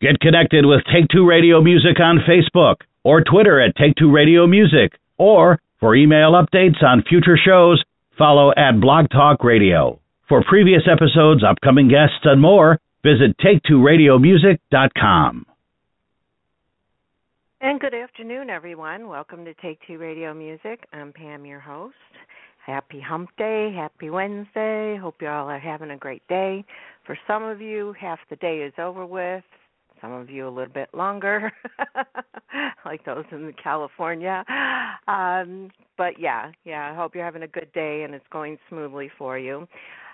Get connected with Take Two Radio Music on Facebook or Twitter at Take Two Radio Music, or for email updates on future shows, follow at Blog Talk Radio. For previous episodes, upcoming guests, and more, visit take2radiomusic.com. And good afternoon, everyone. Welcome to Take Two Radio Music. I'm Pam, your host. Happy Hump Day, happy Wednesday. Hope you all are having a great day. For some of you, half the day is over with. Some of you a little bit longer, like those in California. But yeah, I hope you're having a good day and it's going smoothly for you.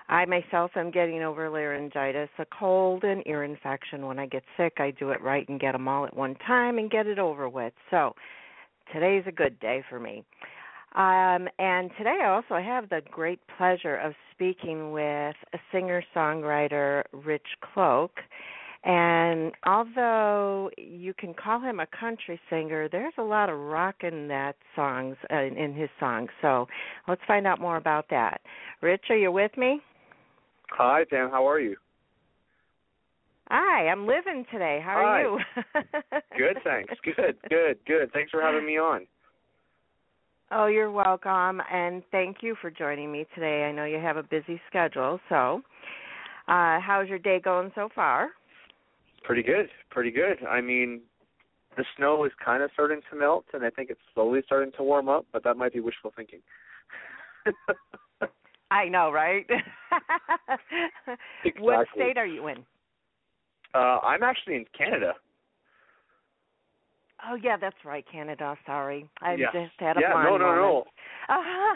I myself am getting over laryngitis, a cold and ear infection. When I get sick, I do it right and get them all at one time and get it over with. So today's a good day for me. And today I also have the great pleasure of speaking with a singer-songwriter, Rich-Cloke. And although you can call him a country singer, there's a lot of rock in that songs, in his songs. So let's find out more about that. Rich, are you with me? Hi, Pam. How are you? Hi, I'm living today. How are you? Good, thanks. Good. Thanks for having me on. Oh, you're welcome, and thank you for joining me today. I know you have a busy schedule, so how's your day going so far? Pretty good. I mean, the snow is kind of starting to melt, and I think it's slowly starting to warm up, but that might be wishful thinking. I know, right? Exactly. What state are you in? I'm actually in Canada. Oh, yeah, that's right, Canada. Sorry. I just had a No.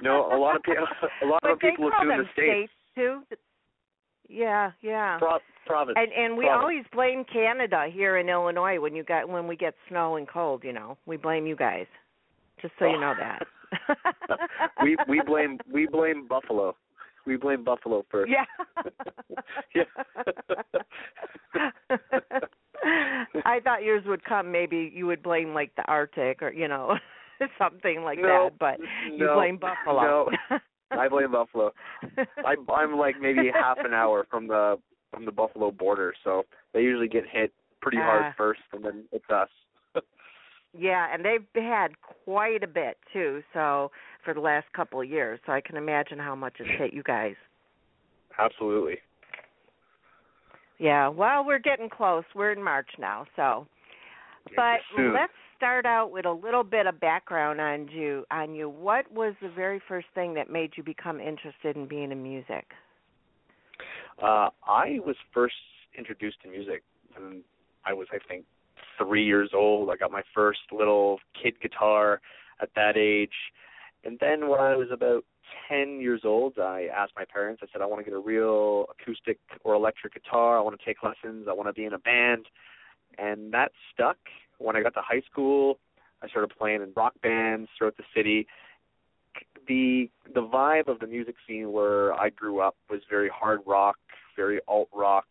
No, a lot of people assume the states too. Yeah. Province. And we always blame Canada here in Illinois when we get snow and cold, you know. We blame you guys. Just so you know that. we blame Buffalo. We blame Buffalo first. Yeah. I thought yours would come. Maybe you would blame like the Arctic or something like that. But you blame Buffalo. No, I blame Buffalo. I'm like maybe half an hour from the Buffalo border, so they usually get hit pretty hard first, and then it's us. Yeah, and they've had quite a bit, too, so for the last couple of years. So I can imagine how much it's hit you guys. Absolutely. Yeah, well, we're getting close. We're in March now, so. But let's start out with a little bit of background on you. What was the very first thing that made you become interested in being in music? I was first introduced to music when I was, I think, 3 years old. I got my first little kid guitar at that age. And then when I was about 10 years old, I asked my parents, I said, I want to get a real acoustic or electric guitar. I want to take lessons. I want to be in a band. And that stuck. When I got to high school, I started playing in rock bands throughout the city. The vibe of the music scene where I grew up was very hard rock, very alt rock.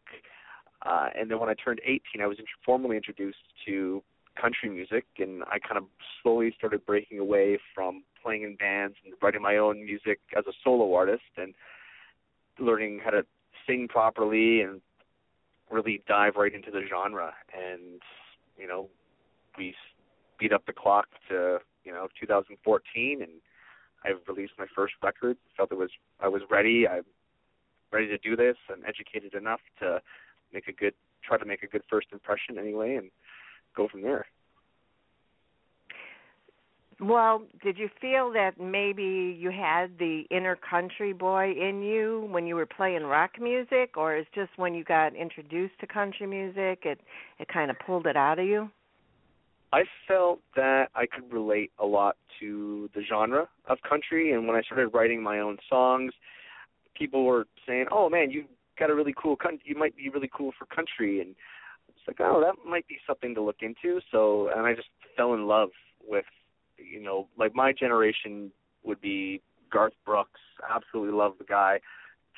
And then when I turned 18, I was formally introduced to country music, and I kind of slowly started breaking away from playing in bands and writing my own music as a solo artist and learning how to sing properly and really dive right into the genre. And, we speed up the clock to, 2014, and I've released my first record. Felt I was ready. I'm ready to do this. I'm educated enough to try to make a good first impression anyway, and go from there. Well, did you feel that maybe you had the inner country boy in you when you were playing rock music, or is just when you got introduced to country music, it kind of pulled it out of you? I felt that I could relate a lot to the genre of country, and when I started writing my own songs, people were saying, "Oh man, you got a really cool you might be really cool for country," and it's like, "Oh, that might be something to look into." So, and I just fell in love with, like my generation would be Garth Brooks. Absolutely love the guy.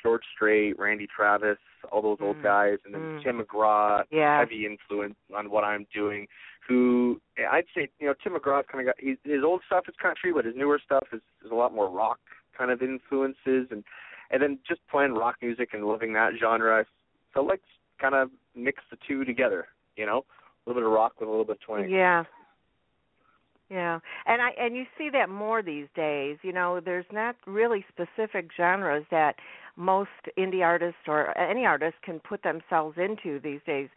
George Strait, Randy Travis, all those old guys, and then Tim McGraw, heavy influence on what I'm doing. Who I'd say, Tim McGraw's kind of got his old stuff is country, but his newer stuff is a lot more rock kind of influences, and then just playing rock music and loving that genre, I felt like kind of mix the two together. you know, a little bit of rock with a little bit of twang. Yeah. Yeah, and you see that more these days. You know, there's not really specific genres that most indie artists or any artist can put themselves into these days.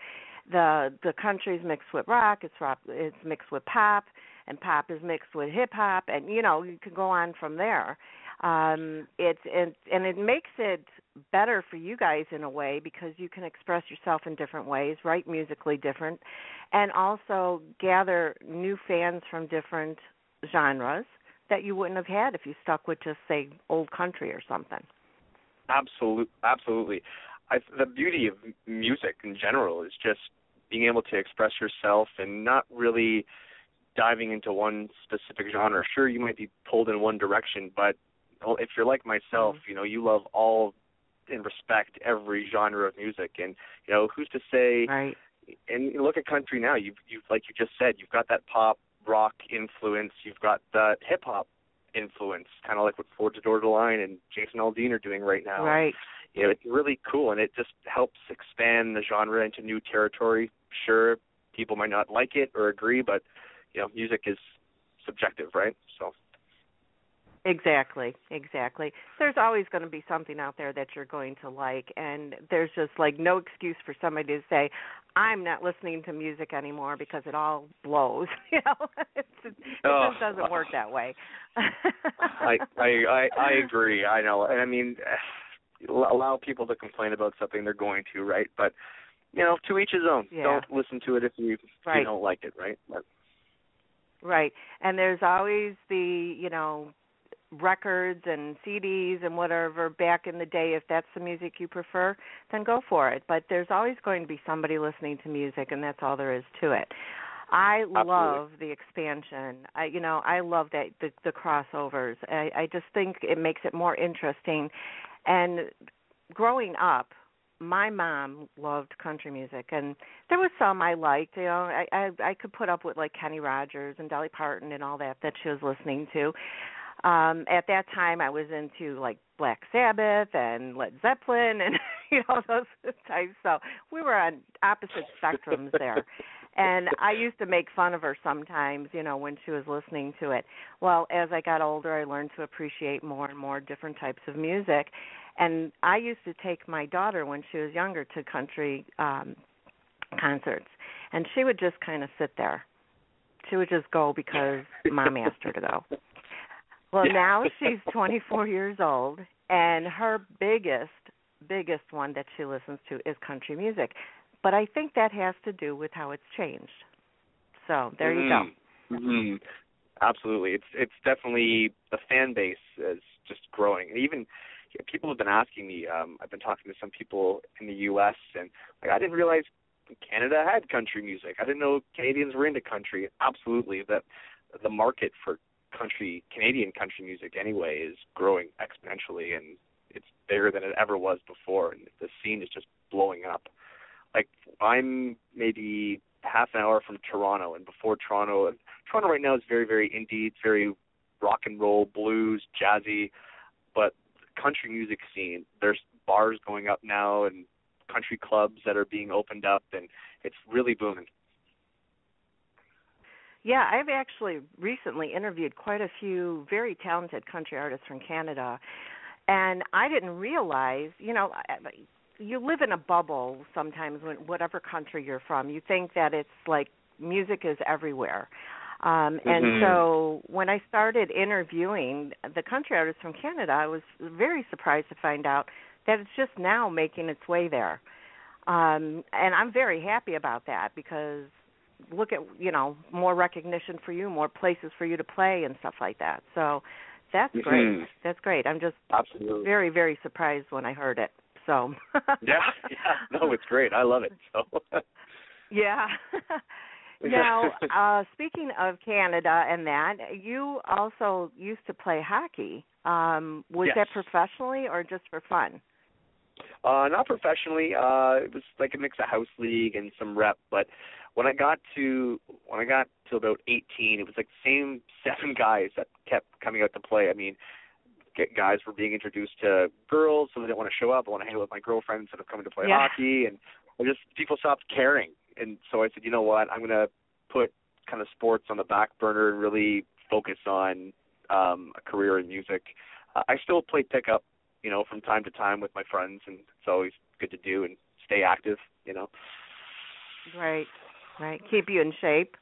The country's mixed with rock, it's mixed with pop, and pop is mixed with hip hop, and you know you can go on from there. It makes it better for you guys in a way because you can express yourself in different ways, write musically different, and also gather new fans from different genres that you wouldn't have had if you stuck with just say old country or something. Absolutely. The beauty of music in general is just being able to express yourself and not really diving into one specific genre. Sure, you might be pulled in one direction, but if you're like myself, you know, you love all and respect every genre of music, and you know, who's to say? Right. And you look at country now. You've like you just said, you've got that pop rock influence. You've got that hip hop influence, kind of like what Forge the Door to the Line and Jason Aldean are doing right now. Right. You know, it's really cool, and it just helps expand the genre into new territory. Sure, people might not like it or agree, but you know, music is subjective, right? So. Exactly. There's always going to be something out there that you're going to like, and there's just like no excuse for somebody to say, I'm not listening to music anymore because it all blows. You know, it just doesn't work that way. I agree. I know. I mean, allow people to complain about something they're going to, right? But, you know, to each his own. Yeah. Don't listen to it if you don't like it, right? Right. And there's always the, you know, records and CDs and whatever back in the day. If that's the music you prefer, then go for it. But there's always going to be somebody listening to music, and that's all there is to it. I love the expansion. I love that the crossovers. I just think it makes it more interesting. And growing up, my mom loved country music, and there was some I liked. You know, I could put up with like Kenny Rogers and Dolly Parton and all that she was listening to. At that time, I was into like Black Sabbath and Led Zeppelin and those types. So we were on opposite spectrums there. And I used to make fun of her sometimes, when she was listening to it. Well, as I got older, I learned to appreciate more and more different types of music. And I used to take my daughter when she was younger to country concerts. And she would just kind of sit there. She would just go because Mom asked her to go. Well, now she's 24 years old, and her biggest one that she listens to is country music. But I think that has to do with how it's changed. So there you go. Mm-hmm. Absolutely. It's definitely, the fan base is just growing. And even people have been asking me, I've been talking to some people in the U.S., and I didn't realize Canada had country music. I didn't know Canadians were into country. Absolutely. That the market for Canadian country music anyway is growing exponentially, and it's bigger than it ever was before, and the scene is just blowing up. Like, I'm maybe half an hour from Toronto, and before Toronto right now is very, very indie. It's very rock and roll, blues, jazzy, but the country music scene, there's bars going up now and country clubs that are being opened up, and it's really booming. Yeah, I've actually recently interviewed quite a few very talented country artists from Canada, and I didn't realize, you live in a bubble sometimes when whatever country you're from. You think that it's like music is everywhere. And so when I started interviewing the country artists from Canada, I was very surprised to find out that it's just now making its way there. And I'm very happy about that because look at, more recognition for you, more places for you to play and stuff like that. So that's great. That's great. I'm just very, very surprised when I heard it. So no, it's great. I love it. So yeah. Now, speaking of Canada and that, you also used to play hockey. Was that professionally or just for fun? Not professionally. It was like a mix of house league and some rep. But when I got to about 18, it was like the same 7 guys that kept coming out to play. I mean, guys were being introduced to girls, so they didn't want to show up. I want to hang out with my girlfriend instead of coming to play hockey, and people stopped caring. And so I said, you know what, I'm going to put kind of sports on the back burner and really focus on a career in music. I still play pickup, from time to time with my friends, and it's always good to do and stay active, Right. Keep you in shape.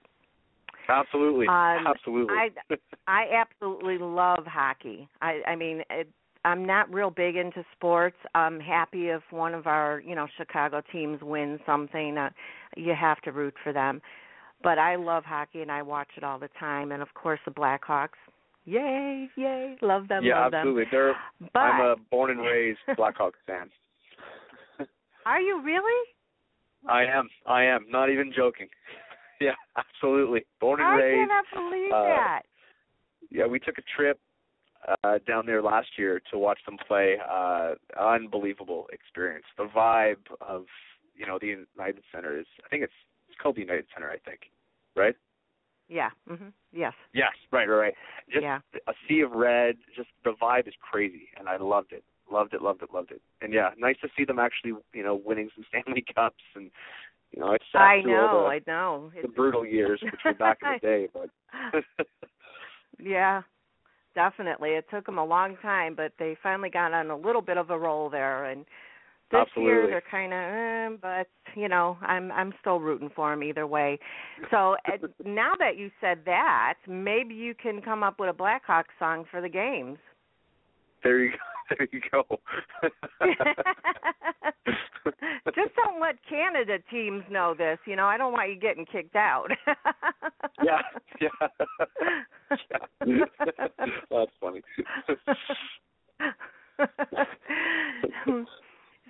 Absolutely. Absolutely. I absolutely love hockey. I'm not real big into sports. I'm happy if one of our, Chicago teams wins something. You have to root for them. But I love hockey, and I watch it all the time. And, of course, the Blackhawks. Yay, love them, yeah, love absolutely. them. I'm a born and raised Blackhawks fan. Are you really? I am. Not even joking. Yeah, absolutely. Born and raised. I cannot believe that. Yeah, we took a trip down there last year to watch them play. Unbelievable experience. The vibe of, the United Center is, I think it's called the United Center, I think, right? Yeah. Mm-hmm. Yes. Yes, right. Just a sea of red, just the vibe is crazy, and I loved it. Loved it. And, yeah, nice to see them actually, winning some Stanley Cups. And, it's sad through all I know. The brutal years, which were back in the day. But yeah, definitely. It took them a long time, but they finally got on a little bit of a roll there. And this year they're kind of, but, I'm still rooting for them either way. So now that you said that, maybe you can come up with a Blackhawks song for the games. There you go. Just don't let Canada teams know this. I don't want you getting kicked out. Yeah. That's funny.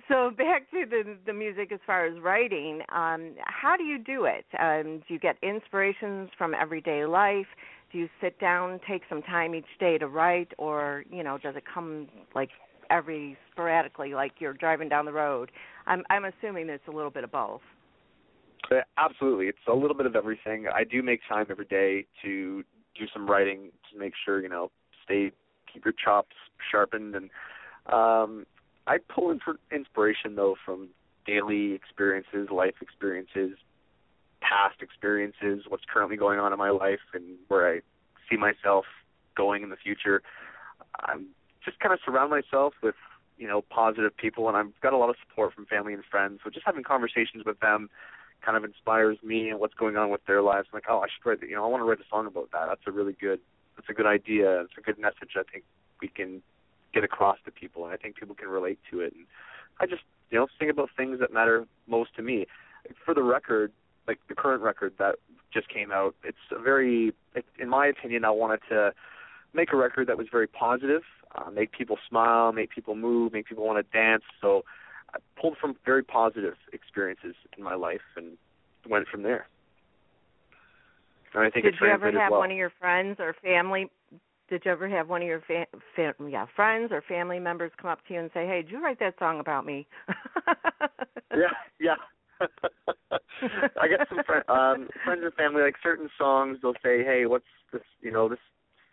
So back to the music as far as writing, how do you do it? Do you get inspirations from everyday life? Do you sit down, take some time each day to write, or, does it come like sporadically, like you're driving down the road? I'm assuming it's a little bit of both. Absolutely. It's a little bit of everything. I do make time every day to do some writing to make sure, keep your chops sharpened. And I pull in for inspiration, though, from daily experiences, life experiences, past experiences, what's currently going on in my life, and where I see myself going in the future. I'm just kind of surround myself with, positive people, and I've got a lot of support from family and friends. So just having conversations with them kind of inspires me and what's going on with their lives. I'm like, I should write, I want to write a song about that. That's a good idea. It's a good message I think we can get across to people, and I think people can relate to it. And I just, sing about things that matter most to me. For the record, like the current record that just came out, in my opinion, I wanted to make a record that was very positive, make people smile, make people move, make people want to dance. So I pulled from very positive experiences in my life and went from there. And I think Did you ever have one of your friends or family? Did you ever have one of your friends or family members come up to you and say, "Hey, did you write that song about me?" Yeah. I get some friends and family, like certain songs, they'll say, "Hey, what's this?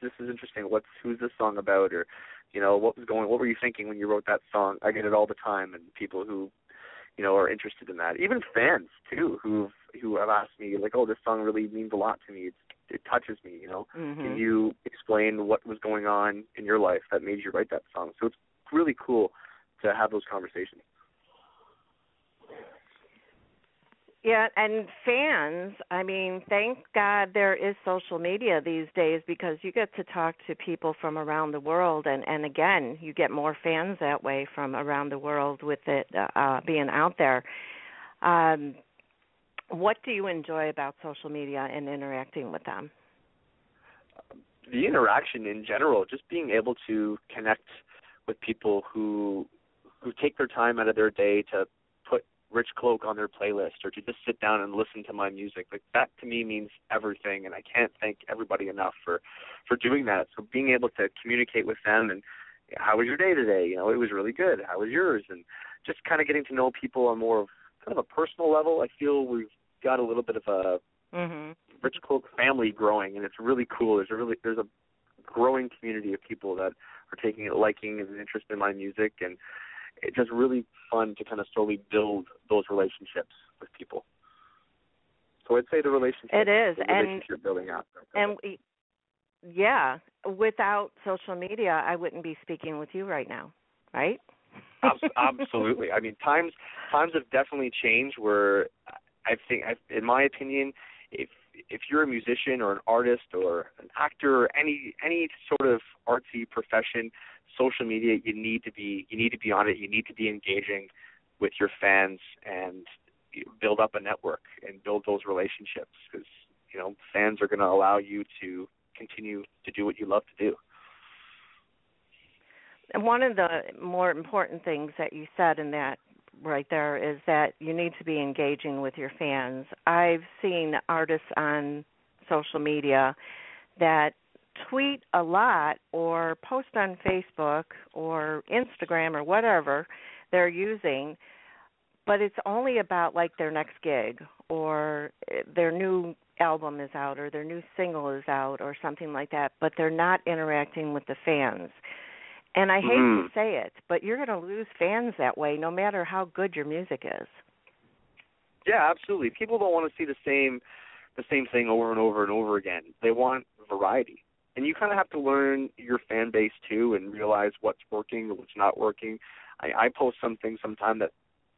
This is interesting. Who's this song about?" Or, what were you thinking when you wrote that song? I get it all the time, and people who, are interested in that. Even fans too, who have asked me, like, "Oh, this song really means a lot to me. It touches me." Mm-hmm. Can you explain what was going on in your life that made you write that song? So it's really cool to have those conversations. Yeah, and fans, thank God there is social media these days, because you get to talk to people from around the world, and again, you get more fans that way from around the world with it being out there. What do you enjoy about social media and interacting with them? The interaction in general, just being able to connect with people who take their time out of their day to put Rich-Cloke on their playlist, or to just sit down and listen to my music. Like, that to me means everything, and I can't thank everybody enough for doing that. So being able to communicate with them, and how was your day today? It was really good. How was yours? And just kind of getting to know people on more of kind of a personal level. I feel we've got a little bit of a Rich-Cloke family growing, and it's really cool. There's a growing community of people that are taking it, liking, and an interest in my music, and it's just really fun to kind of slowly build those relationships with people. So I'd say the relationship. It is, the relationship you're building aspect. Yeah, without social media, I wouldn't be speaking with you right now, right? Absolutely. I mean, times have definitely changed. Where I think, in my opinion, if you're a musician or an artist or an actor or any sort of artsy profession, social media, you need to be on it. You need to be engaging with your fans and build up a network and build those relationships, because fans are going to allow you to continue to do what you love to do. And one of the more important things that you said in that right there is that you need to be engaging with your fans. I've seen artists on social media that tweet a lot or post on Facebook or Instagram or whatever they're using, but it's only about like their next gig or their new album is out or their new single is out or something like that, but they're not interacting with the fans. And I hate to say it, but you're going to lose fans that way no matter how good your music is. Yeah, absolutely. People don't want to see the same thing over and over and over again. They want variety. And you kind of have to learn your fan base too and realize what's working and what's not working. I post something sometime that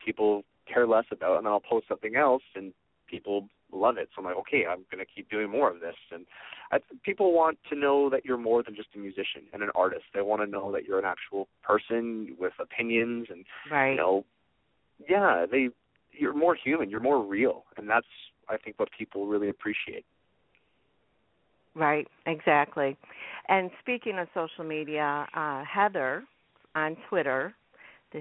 people care less about, and then I'll post something else and people love it. So I'm like, okay, I'm going to keep doing more of this. And people want to know that you're more than just a musician and an artist. They want to know that you're an actual person with opinions and, right. You're more human, you're more real. And that's, I think, what people really appreciate. Right, exactly. And speaking of social media, Heather on Twitter,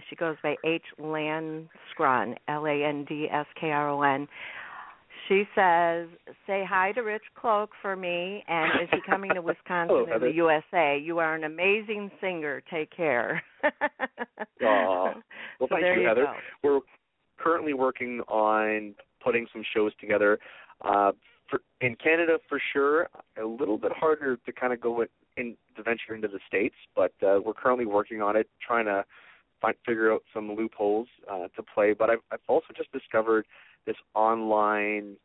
she goes by H. Landskron, Landskron. She says, say hi to Rich-Cloke for me, and is he coming to Wisconsin in the USA? You are an amazing singer. Take care. Well, so thank you, Heather. We're currently working on putting some shows together. In Canada, for sure, a little bit harder to kind of go in the venture into the States, but we're currently working on it, trying to figure out some loopholes to play. But I've also just discovered this online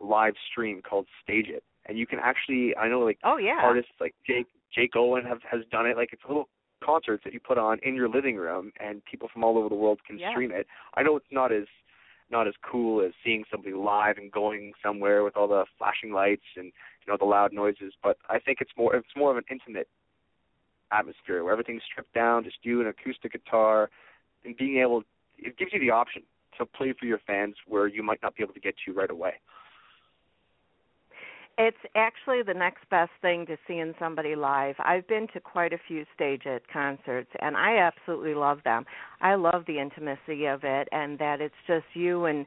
live stream called Stage It, and you can actually, I know, artists like Jake Owen has done it. Like, it's little concerts that you put on in your living room, and people from all over the world can stream it. I know it's not as cool as seeing somebody live and going somewhere with all the flashing lights and the loud noises, but I think it's more of an intimate atmosphere where everything's stripped down, just you, an acoustic guitar, and it gives you the option to play for your fans where you might not be able to get to right away. It's actually the next best thing to seeing somebody live. I've been to quite a few Stage It concerts, and I absolutely love them. I love the intimacy of it, and that it's just you and,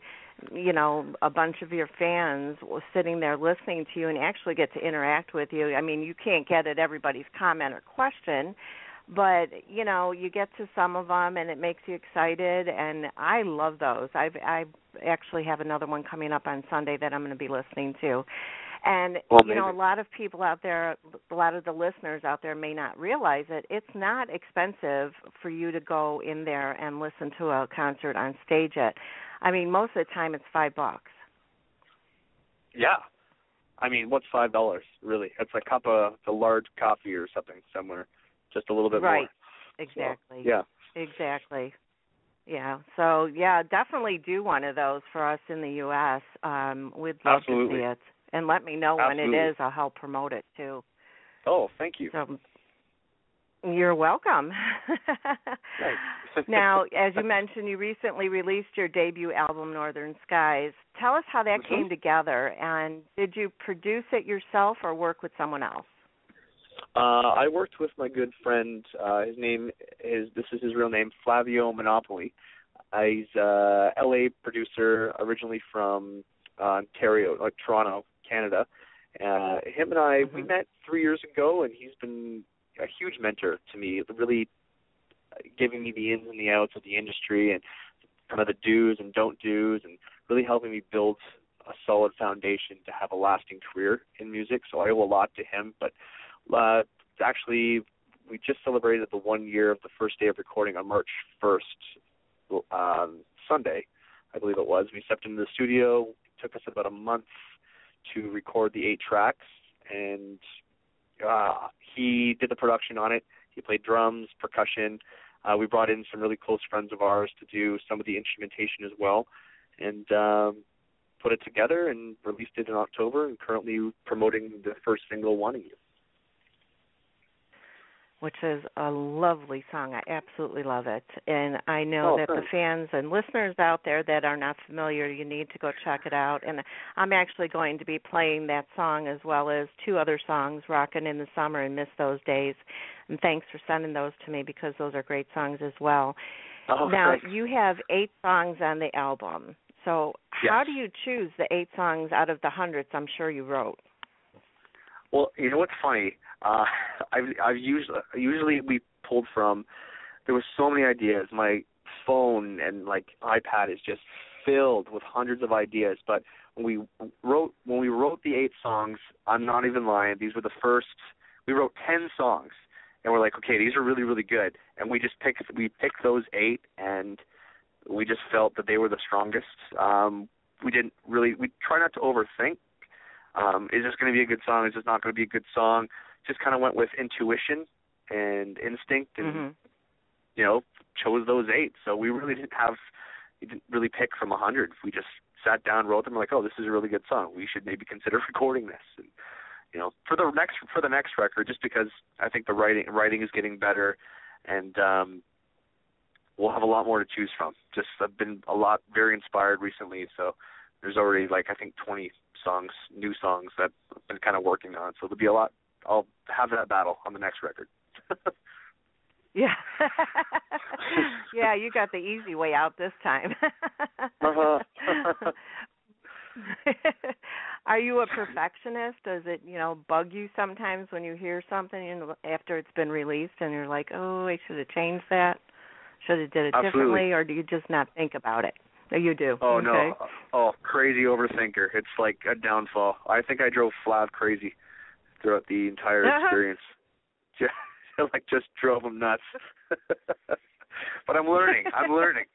a bunch of your fans sitting there listening to you and actually get to interact with you. I mean, you can't get at everybody's comment or question, but, you get to some of them, and it makes you excited, and I love those. I actually have another one coming up on Sunday that I'm going to be listening to. And, a lot of people out there, a lot of the listeners out there may not realize it. It's not expensive for you to go in there and listen to a concert on Stage It. I mean, most of the time it's $5. Yeah. I mean, what's $5, really? It's a cup of the large coffee or something somewhere, just a little bit more. Right, exactly. So, yeah. Exactly. Yeah, so, definitely do one of those for us in the U.S. We'd love to see it. And let me know when it is. I'll help promote it, too. Oh, thank you. So, you're welcome. Now, as you mentioned, you recently released your debut album, Northern Skies. Tell us how that came together, and did you produce it yourself or work with someone else? I worked with my good friend. This is his real name, Flavio Monopoly. He's a LA producer, originally from Ontario, like Toronto, Canada. Him and I, we met 3 years ago, and he's been a huge mentor to me, really giving me the ins and the outs of the industry and kind of the do's and don't do's, and really helping me build a solid foundation to have a lasting career in music. So I owe a lot to him. But actually, we just celebrated the 1 year of the first day of recording on March 1st, Sunday, I believe it was. We stepped into the studio, took us about a month to record the 8 tracks, and he did the production on it. He played drums, percussion. We brought in some really close friends of ours to do some of the instrumentation as well, and put it together and released it in October, and currently promoting the first single, Wanting You. Which is a lovely song. I absolutely love it. And I know that thanks. the fans and listeners out there that are not familiar, you need to go check it out. And I'm actually going to be playing that song as well as 2 other songs, Rockin' in the Summer and Miss Those Days. And thanks for sending those to me because those are great songs as well. Now, Thanks. you have 8 songs on the album. So how do you choose the 8 songs out of the hundreds I'm sure you wrote? Well, you know what's funny? I've usually we pulled from. There were so many ideas. My phone and like iPad is just filled with hundreds of ideas. But when we wrote the 8 songs, I'm not even lying. These were the first. We wrote 10 songs, and we're like, okay, these are really, really good. And we picked those 8, and we just felt that they were the strongest. We try not to overthink. Is this going to be a good song? Is this not going to be a good song? Just kind of went with intuition and instinct, and chose those 8. So we really didn't really pick from 100. We just sat down, wrote them, and like, oh, this is a really good song. We should maybe consider recording this. And for the next record, just because I think the writing is getting better, and we'll have a lot more to choose from. Just I've been very inspired recently, so there's already I think 20 new songs that I've been kind of working on. So there'll be a lot. I'll have that battle on the next record. Yeah. Yeah, you got the easy way out this time. Are you a perfectionist? Does it, bug you sometimes when you hear something after it's been released and you're like, oh, I should have changed that? Should have did it differently? Or do you just not think about it? Oh, you do. Oh, okay. No. Oh, crazy overthinker. It's like a downfall. I think I drove Flav crazy throughout the entire experience. Just drove him nuts. But I'm learning. I'm learning.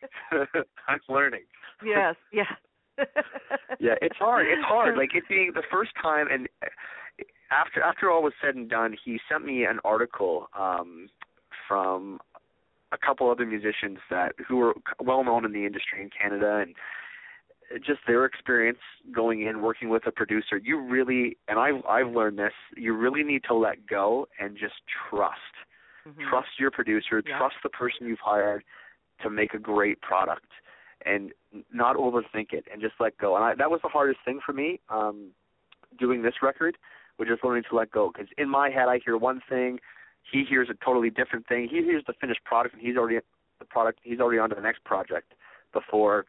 Yes, yeah. Yeah, it's hard. Like it being the first time, and after all was said and done, he sent me an article from a couple other musicians who were well known in the industry in Canada, and just their experience going in working with a producer. You really, and I've learned this, you really need to let go and just trust. Mm-hmm. Trust your producer, trust the person you've hired to make a great product, and not overthink it, and just let go. And that was the hardest thing for me doing this record, was just learning to let go. Because in my head, I hear one thing, he hears a totally different thing. He hears the finished product, and he's already on to the next project before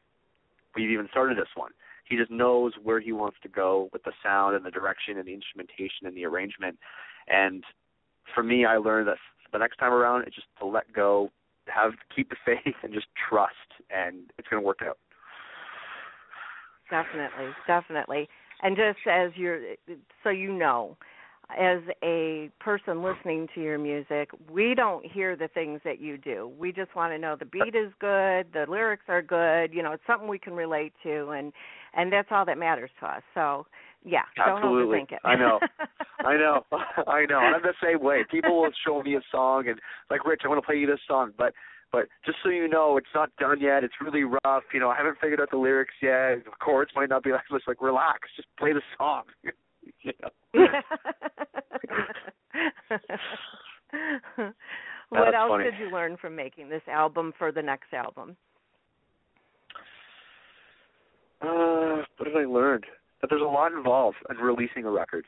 we've even started this one. He just knows where he wants to go with the sound and the direction and the instrumentation and the arrangement. And for me, I learned that the next time around, it's just to let go, keep the faith, and just trust, and it's going to work out. Definitely. And just as as a person listening to your music, we don't hear the things that you do. We just want to know the beat is good, the lyrics are good, it's something we can relate to, and that's all that matters to us. So, yeah, absolutely. Don't overthink it. I know. And I'm the same way. People will show me a song and like, Rich, I want to play you this song, but just so you know, it's not done yet. It's really rough. I haven't figured out the lyrics yet. The chords might not be like relax, just play the song. What else funny. did you learn from making this album for the next album? What did I learn? That there's a lot involved in releasing a record.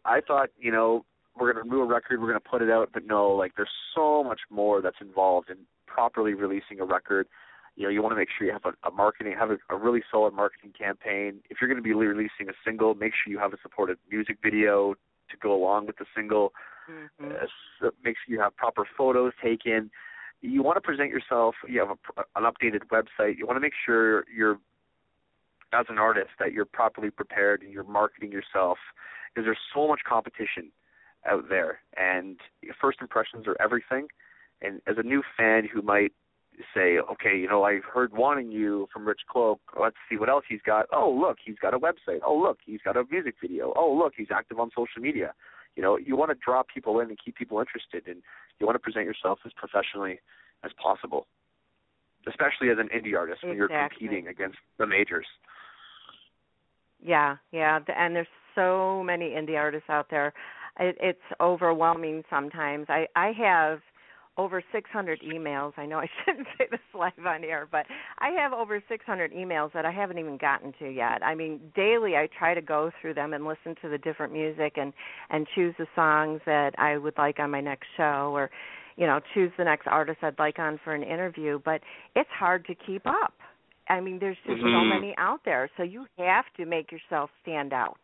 I thought, we're going to do a record, we're going to put it out, but no, there's so much more that's involved in properly releasing a record. You want to make sure you have a really solid marketing campaign. If you're going to be releasing a single, make sure you have a supported music video to go along with the single. Mm-hmm. Make sure you have proper photos taken. You want to present yourself. You have an updated website. You want to make sure as an artist, that you're properly prepared and you're marketing yourself, because there's so much competition out there, and first impressions are everything. And as a new fan who might say, okay, you know, I heard Wanting You from Rich-Cloke. Let's see what else he's got. Oh, look, he's got a website. Oh, look, he's got a music video. Oh, look, he's active on social media. You know, you want to draw people in and keep people interested, and you want to present yourself as professionally as possible, especially as an indie artist when you're competing against the majors. Yeah, and there's so many indie artists out there. It's overwhelming sometimes. I have over 600 emails. I know I shouldn't say this live on air, but I have over 600 emails that I haven't even gotten to yet. I mean, daily I try to go through them and listen to the different music and choose the songs that I would like on my next show, or, you know, choose the next artist I'd like on for an interview. But it's hard to keep up. I mean, there's just so many out there, so you have to make yourself stand out.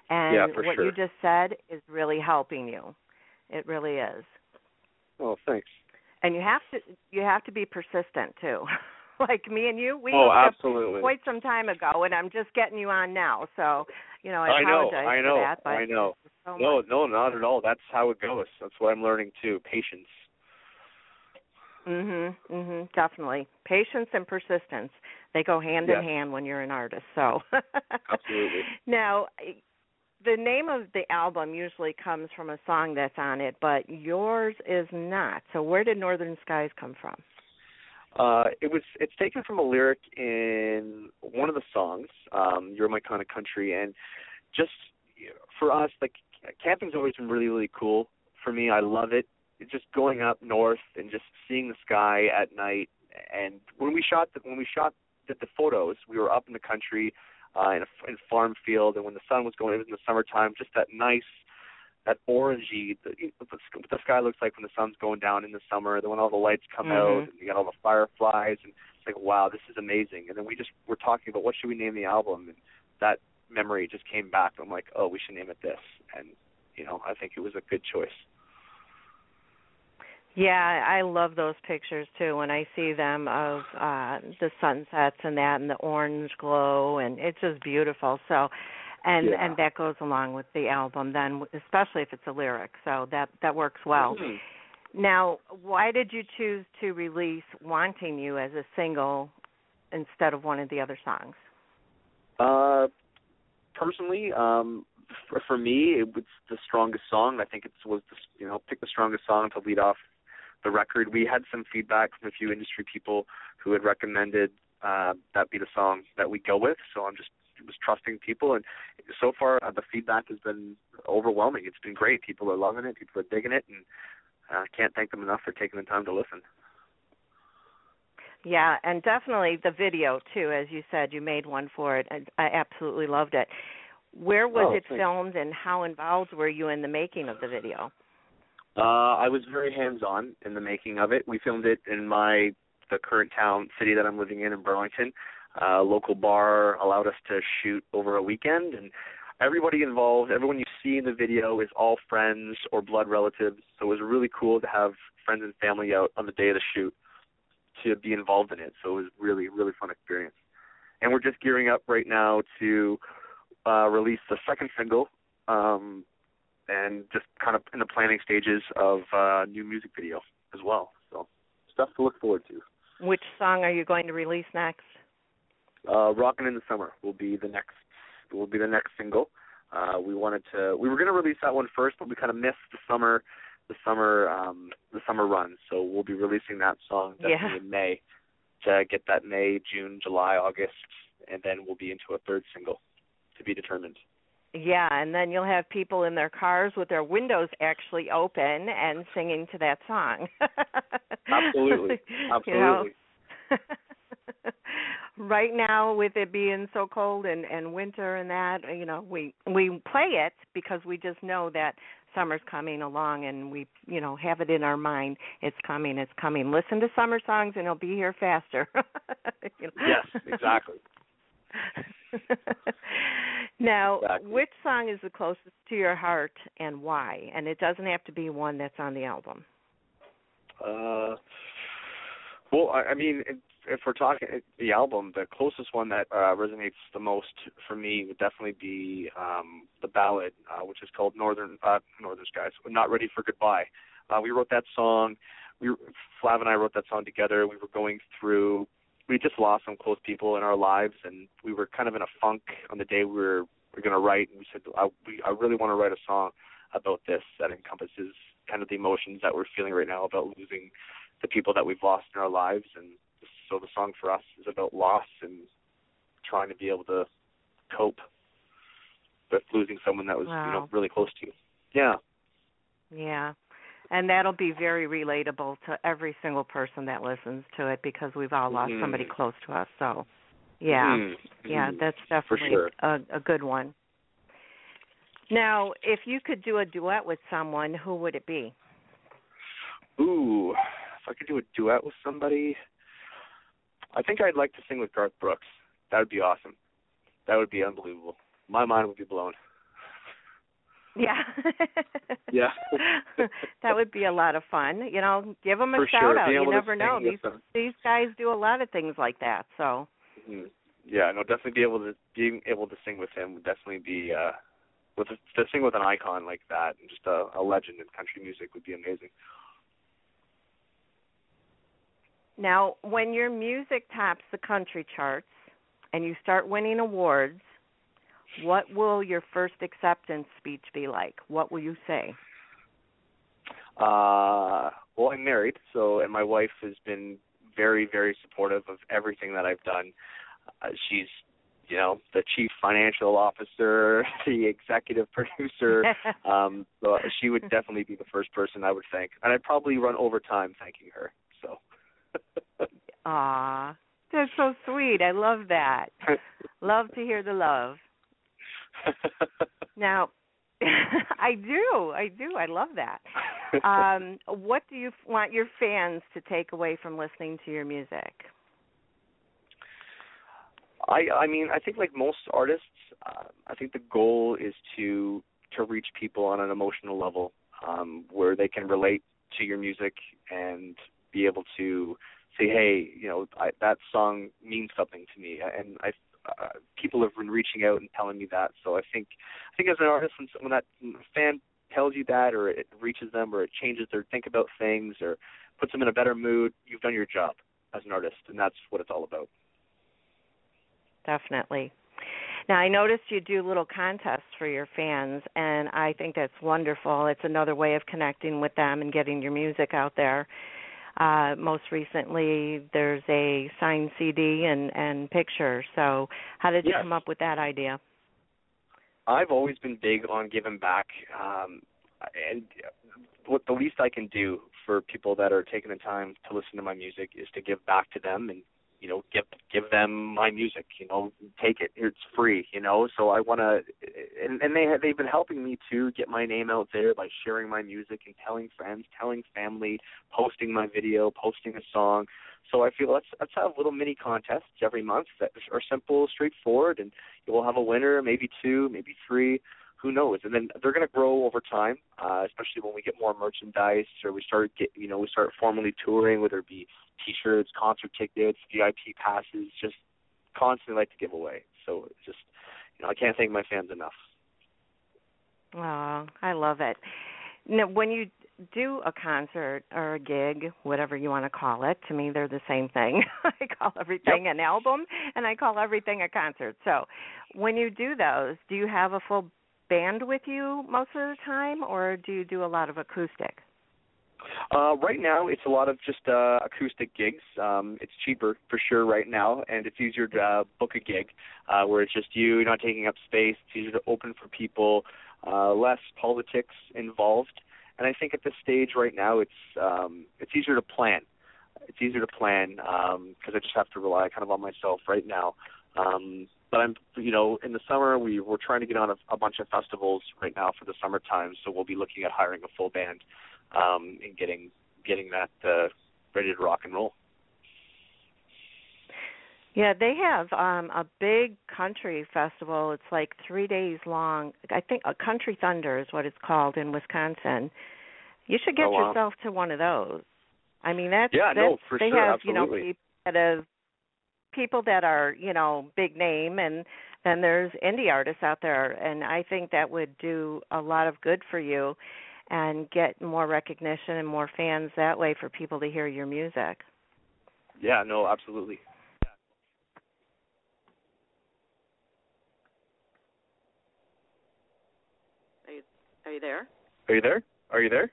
And what you just said is really helping you. It really is. Oh, thanks. And you have to be persistent too. Like me and you, we hooked up quite some time ago, and I'm just getting you on now. So, you know, I apologize for that. But I know. No, not at all. That's how it goes. That's what I'm learning too. Patience. Definitely. Patience and persistence. They go hand in hand when you're an artist. So. Absolutely. Now, the name of the album usually comes from a song that's on it, but yours is not. So where did Northern Skies come from? It's taken from a lyric in one of the songs, You're My Kind of Country, and just for us, like, camping's always been really, really cool for me. I love it. It's just going up north and just seeing the sky at night. And when we shot the photos, we were up in the country, in a farm field, and when the sun was going, it was in the summertime, just that nice, that orangey, what the sky looks like when the sun's going down in the summer, then when all the lights come out, and you got all the fireflies, and it's like, wow, this is amazing. And then we're talking about what should we name the album, and that memory just came back. I'm like, oh, we should name it this. And, you know, I think it was a good choice. Yeah, I love those pictures too when I see them of the sunsets and that and the orange glow, and it's just beautiful. So, and that goes along with the album then, especially if it's a lyric. So that works well. Now, why did you choose to release Wanting You as a single instead of one of the other songs? Personally, for me, it was the strongest song. I think pick the strongest song to lead off the record. We had some feedback from a few industry people who had recommended that be the song that we go with. So was trusting people, and so far the feedback has been overwhelming. It's been great. People are loving it. People are digging it, and I can't thank them enough for taking the time to listen. Yeah, and definitely the video too. As you said, you made one for it, and I absolutely loved it. Where was it filmed, and how involved were you in the making of the video? I was very hands-on in the making of it. We filmed it in the current city that I'm living in Burlington. A local bar allowed us to shoot over a weekend, and everybody involved, everyone you see in the video is all friends or blood relatives. So it was really cool to have friends and family out on the day of the shoot to be involved in it. So it was really, really fun experience. And we're just gearing up right now to release the second single, and just kind of in the planning stages of a new music video as well. So stuff to look forward to. Which song are you going to release next? Rockin' in the Summer will be the next single. We were going to release that one first, but we kind of missed the summer run. So we'll be releasing that song definitely in May to get that May, June, July, August, and then we'll be into a third single to be determined. Yeah, and then you'll have people in their cars with their windows actually open and singing to that song. Absolutely. You know? Right now, with it being so cold and winter and that, you know, we play it because we just know that summer's coming along, and we, you know, have it in our mind. It's coming. Listen to summer songs, and it'll be here faster. You know? Yes, exactly. Now, which song is the closest to your heart and why? And it doesn't have to be one that's on the album. Well, I mean, if we're talking the album, the closest one that resonates the most for me would definitely be the ballad, which is called Northern Skies, Not Ready for Goodbye. We wrote that song Flav and I wrote that song together. We were going through, we just lost some close people in our lives, and we were kind of in a funk on the day we were going to write. And we said, I really want to write a song about this that encompasses kind of the emotions that we're feeling right now about losing the people that we've lost in our lives. And so the song for us is about loss and trying to be able to cope with losing someone that was, really close to you. Yeah. Yeah. And that'll be very relatable to every single person that listens to it, because we've all lost somebody close to us. So, yeah, that's definitely sure. a good one. Now, if you could do a duet with someone, who would it be? Ooh, if I could do a duet with somebody, I think I'd like to sing with Garth Brooks. That would be awesome. That would be unbelievable. My mind would be blown. Yeah. Yeah. That would be a lot of fun. Give them a For shout sure. out. You never sing know. with them. These guys do a lot of things like that. So. Mm-hmm. Yeah, no, definitely being able to sing with him would definitely be to sing with an icon like that, and just a legend in country music would be amazing. Now, when your music tops the country charts and you start winning awards, what will your first acceptance speech be like? What will you say? Well, I'm married, and my wife has been very, very supportive of everything that I've done. She's, the chief financial officer, the executive producer. So she would definitely be the first person I would thank, and I'd probably run overtime thanking her. So. Aw, that's so sweet. I love that. Love to hear the love. Now, I do. I love that. What do you want your fans to take away from listening to your music? I mean, I think like most artists, I think the goal is to reach people on an emotional level, where they can relate to your music and be able to say, hey, that song means something to me, and people have been reaching out and telling me that. So I think as an artist, when that fan tells you that, or it reaches them, or it changes their think about things, or puts them in a better mood, you've done your job as an artist, and that's what it's all about. Definitely. Now, I noticed you do little contests for your fans, and I think that's wonderful. It's another way of connecting with them and getting your music out there. Most recently, there's a signed CD and picture. So how did you come up with that idea? I've always been big on giving back, and what the least I can do for people that are taking the time to listen to my music is to give back to them and, give them my music, take it. It's free, so I want to, and they've been helping me to get my name out there by sharing my music and telling friends, telling family, posting my video, posting a song. So I feel let's have little mini contests every month that are simple, straightforward, and we'll have a winner, maybe two, maybe three, who knows? And then they're going to grow over time, especially when we get more merchandise or we start formally touring, whether it be T-shirts, concert tickets, VIP passes, just constantly like to give away. So it's just, I can't thank my fans enough. Oh, I love it. Now, when you do a concert or a gig, whatever you want to call it, to me they're the same thing. I call everything an album, and I call everything a concert. So when you do those, do you have a full band with you most of the time, or do you do a lot of acoustic? Right now, it's a lot of just acoustic gigs. It's cheaper for sure right now, and it's easier to book a gig where it's just you're not taking up space. It's easier to open for people, less politics involved. And I think at this stage right now, it's easier to plan. It's easier to plan because I just have to rely kind of on myself right now. But I'm, in the summer we're trying to get on a bunch of festivals right now for the summertime, so we'll be looking at hiring a full band and getting that ready to rock and roll. Yeah, they have a big country festival. It's like 3 days long. I think a Country Thunder is what it's called in Wisconsin. You should get yourself to one of those. I mean, for they sure, have absolutely. people that are big name, and then there's indie artists out there, and I think that would do a lot of good for you. and get more recognition and more fans that way for people to hear your music. Yeah, no, absolutely. Are you there? Are you there? Are you there?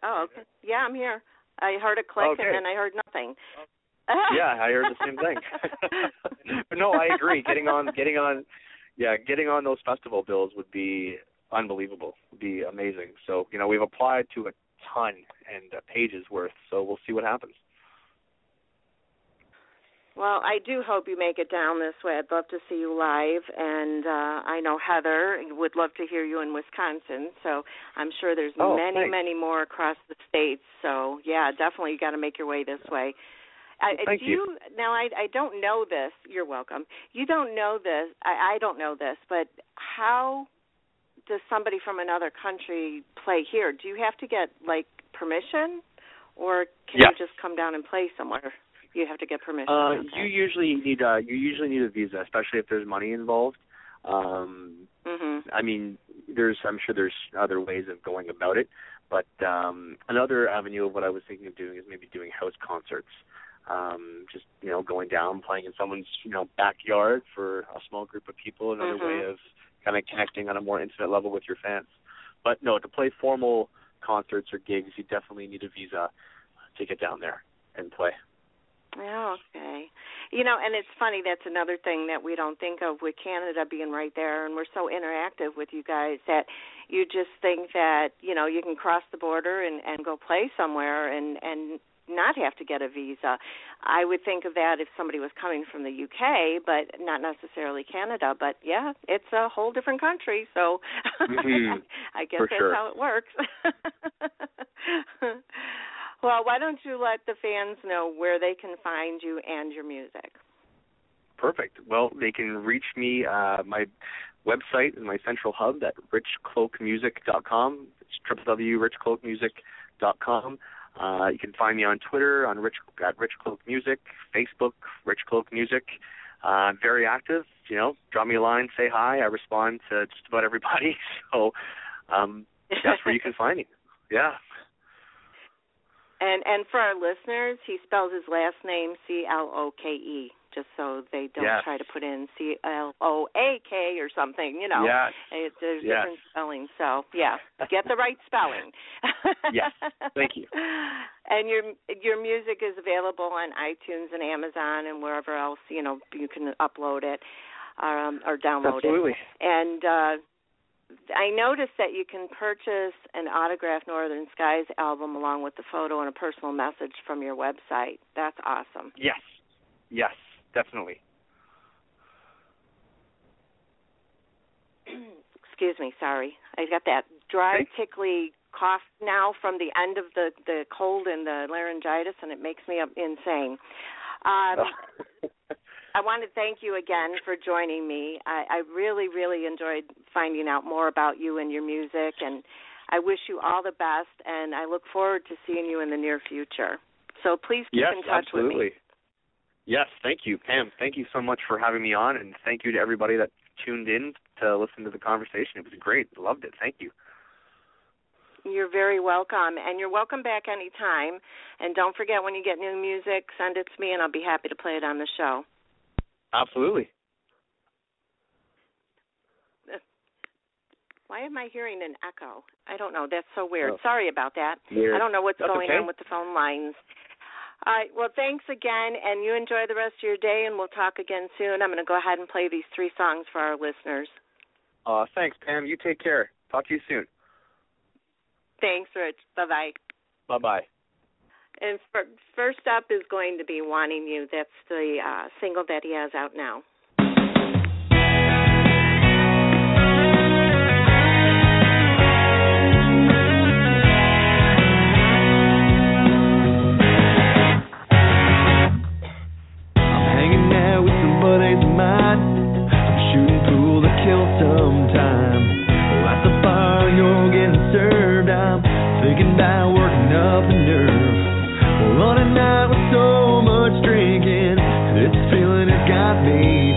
Oh, okay. Yeah, I'm here. I heard a click and then I heard nothing. Yeah, I heard the same thing. But no, I agree. Getting on those festival bills would be unbelievable. Would be amazing. So, we've applied to a ton and a page's worth. So we'll see what happens. Well, I do hope you make it down this way. I'd love to see you live, and I know Heather would love to hear you in Wisconsin, so I'm sure there's many more across the states. So, yeah, definitely you got to make your way this way. Thank you. Now, I don't know this. You're welcome. You don't know this. I don't know this, but how does somebody from another country play here? Do you have to get, permission, or can you just come down and play somewhere? You have to get permission. You usually need a visa, especially if there's money involved. I mean, I'm sure there's other ways of going about it, but another avenue of what I was thinking of doing is maybe doing house concerts. Just going down, playing in someone's backyard for a small group of people. Another way of kind of connecting on a more intimate level with your fans. But no, to play formal concerts or gigs, you definitely need a visa to get down there and play. Oh, okay. And it's funny, that's another thing that we don't think of with Canada being right there, and we're so interactive with you guys that you just think that, you can cross the border and go play somewhere and not have to get a visa. I would think of that if somebody was coming from the UK, but not necessarily Canada. But, yeah, it's a whole different country, so I guess that's how it works. Well, why don't you let the fans know where they can find you and your music? Perfect. Well, they can reach me, my website and my central hub at rich-clokemusic.com. It's www.rich-clokemusic.com. You can find me on Twitter at rich-cloke music, Facebook, rich-cloke music. I'm very active. Drop me a line, say hi. I respond to just about everybody. So that's where you can find me. Yeah. And for our listeners, he spells his last name C-L-O-K-E, just so they don't try to put in C-L-O-A-K or something, Yes. There's different spelling. So, get the right spelling. Yes, thank you. And your music is available on iTunes and Amazon and wherever else, you can upload it or download Absolutely. it. And I noticed that you can purchase an autographed Northern Skies album along with the photo and a personal message from your website. That's awesome. Yes, definitely. Excuse me, sorry. I got that dry, tickly cough now from the end of the cold and the laryngitis, and it makes me insane. I want to thank you again for joining me. I really, really enjoyed finding out more about you and your music, and I wish you all the best, and I look forward to seeing you in the near future. So please keep in touch with me. Yes, thank you, Pam. Thank you so much for having me on, and thank you to everybody that tuned in to listen to the conversation. It was great. Loved it. Thank you. You're very welcome, and you're welcome back anytime. And don't forget, when you get new music, send it to me, and I'll be happy to play it on the show. Absolutely. Why am I hearing an echo? I don't know. That's so weird. Sorry about that. Weird. I don't know what's going on with the phone lines. All right. Well, thanks again, and you enjoy the rest of your day, and we'll talk again soon. I'm going to go ahead and play these 3 songs for our listeners. Thanks, Pam. You take care. Talk to you soon. Thanks, Rich. Bye-bye. Bye-bye. And first up is going to be Wanting You. That's the single that he has out now. I'm hanging out with some buddies of mine. I'm shooting pool to kill some time. At the bar you're getting served, I'm thinking about working up the nerve. On a night with so much drinking, this feeling has got me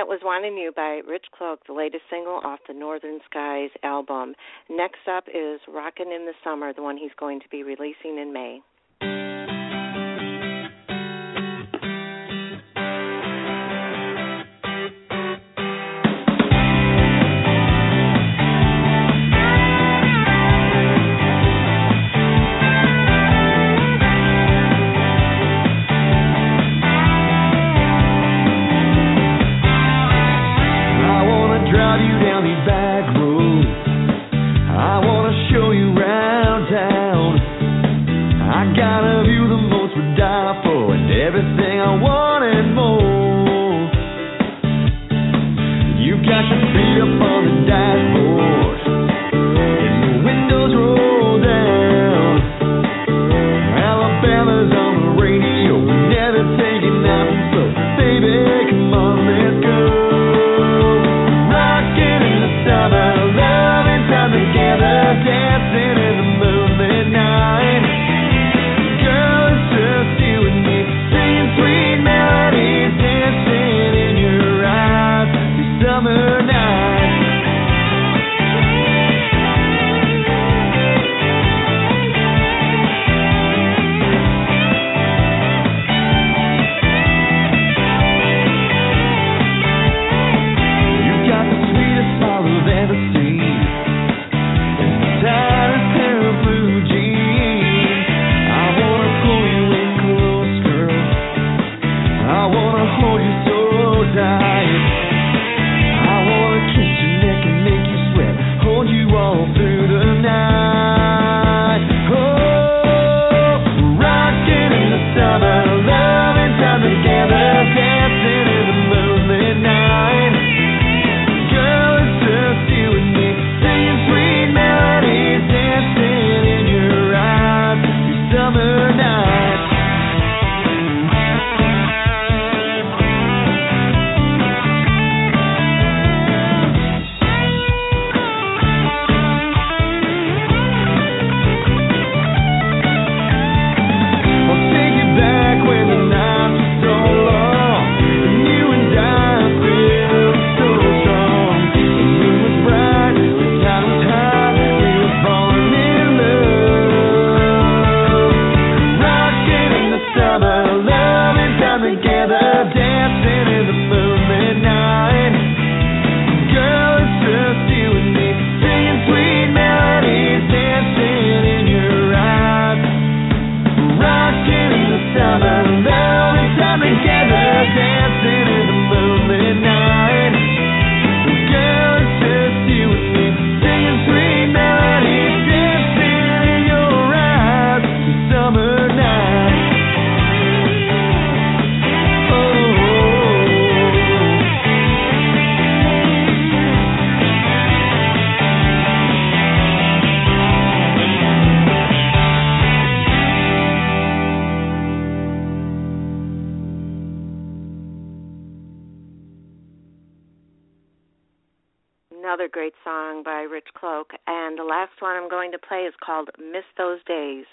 that was Wanting You by Rich-Cloke, the latest single off the Northern Skies album. Next up is Rockin' in the Summer, the one he's going to be releasing in May. Another great song by Rich-Cloke. And the last one I'm going to play is called Miss Those Days.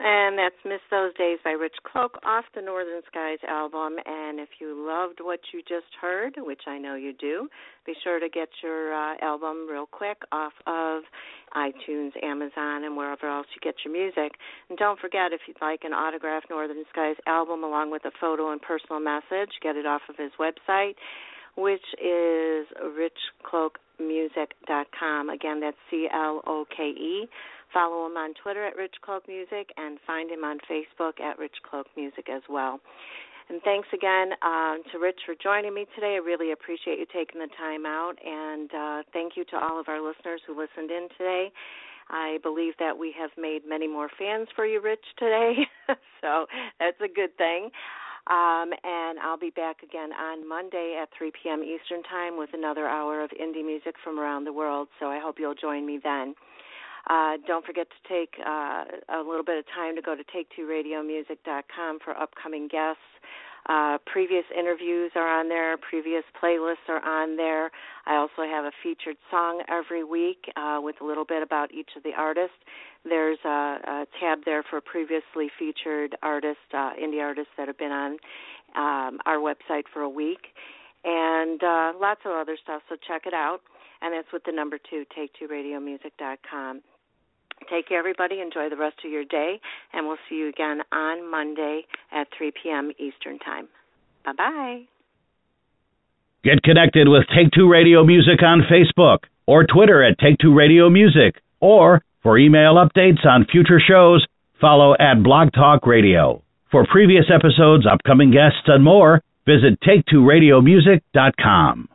And that's Miss Those Days by Rich-Cloke off the Northern Skies album. And if you loved what you just heard, which I know you do, be sure to get your album real quick off of iTunes, Amazon, and wherever else you get your music. And don't forget, if you'd like an autographed Northern Skies album along with a photo and personal message, get it off of his website, which is rich-cloke.music.com. Again, that's CLOKE. Follow him on Twitter at rich-cloke music and find him on Facebook at rich-cloke music as well. And thanks again to Rich for joining me today. I really appreciate you taking the time out. And thank you to all of our listeners who listened in today. I believe that we have made many more fans for you, Rich, today. So that's a good thing. And I'll be back again on Monday at 3 p.m. Eastern Time with another hour of indie music from around the world. So I hope you'll join me then. Don't forget to take a little bit of time to go to take2radiomusic.com for upcoming guests. Previous interviews are on there. Previous playlists are on there. I also have a featured song every week with a little bit about each of the artists. There's a tab there for previously featured artists, indie artists that have been on our website for a week. And lots of other stuff, so check it out. And that's with the number 2, take2radiomusic.com. Take care, everybody. Enjoy the rest of your day, and we'll see you again on Monday at 3 p.m. Eastern Time. Bye-bye. Get connected with Take Two Radio Music on Facebook or Twitter at Take Two Radio Music, or for email updates on future shows, follow at Blog Talk Radio. For previous episodes, upcoming guests, and more, visit take2radiomusic.com.